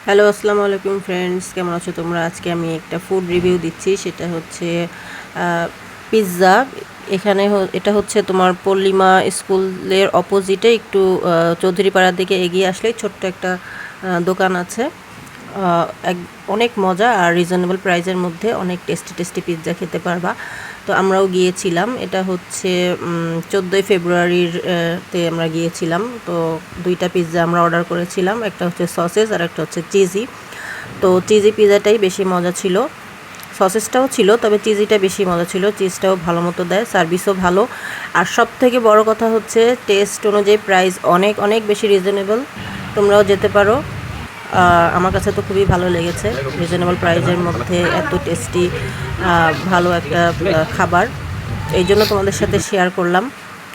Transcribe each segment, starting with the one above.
Hello, আসসালামু আলাইকুম friends, কেমন আছো তোমরা? আজকে আমি একটা ফুড রিভিউ দিচ্ছি। সেটা হচ্ছে পিৎজা। এটা হচ্ছে তোমার পল্লিমা স্কুলের অপোজিটে একটু চৌধুরীপাড়ার দিকে এগিয়ে আসলেই ছোট্ট একটা দোকান আছে। এক অনেক মজা আর রিজনেবল প্রাইসের মধ্যে অনেক টেস্টি টেস্টি পিৎজা খেতে পারবা। তো আমরাও গিয়েছিলাম। এটা হচ্ছে 14ই ফেব্রুয়ারির তে আমরা গিয়েছিলাম। তো দুইটা পিৎজা আমরা অর্ডার করেছিলাম, একটা হচ্ছে সসেস আর একটা হচ্ছে চিজি। তো চিজি পিৎজাটাই বেশি মজা ছিল, সসেসটাও ছিল, তবে চিজিটা বেশি মজা ছিল। চিজটাও ভালো মতো দেয়, সার্ভিসও ভালো। আর সব থেকে বড় কথা হচ্ছে টেস্ট অনুযায়ী প্রাইস অনেক অনেক বেশি রিজনেবল। তোমরাও যেতে পারো। আমার কাছে তো খুবই ভালো লেগেছে, রিজনেবল প্রাইসের মধ্যে এত টেস্টি ভালো একটা খাবার। এই জন্য তোমাদের সাথে শেয়ার করলাম।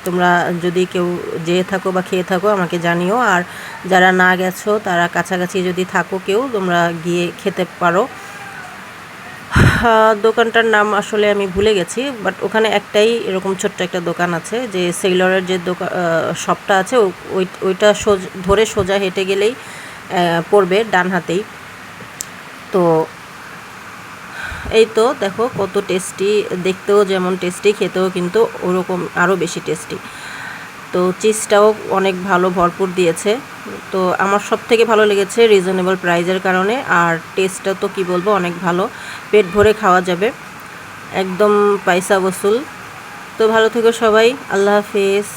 তোমরা যদি কেউ যেয়ে থাকো বা খেয়ে থাকো আমাকে জানিও। আর যারা না গেছো তারা কাছাকাছি যদি থাকো কেউ, তোমরা গিয়ে খেতে পারো। দোকানটার নাম আসলে আমি ভুলে গেছি, বাট ওখানে একটাই এরকম ছোট্ট একটা দোকান আছে, যে সেলরের যে দোকান শপটা আছে ওইটা ধরে সোজা হেঁটে গেলেই পড়বে ডান হাতেই। তো এই তো দেখো কত টেস্টি, দেখতেও যেমন টেস্টি, খেতেও কিন্তু ওরকম আরও বেশি টেস্টি। তো চিজটাও অনেক ভালো ভরপুর দিয়েছে। তো আমার সব থেকে ভালো লেগেছে রিজনেবল প্রাইজের কারণে। আর টেস্টটা তো কি বলবো, অনেক ভালো, পেট ভরে খাওয়া যাবে, একদম পয়সা বসুল। তো ভালো থেকো সবাই, আল্লাহ হাফেজ।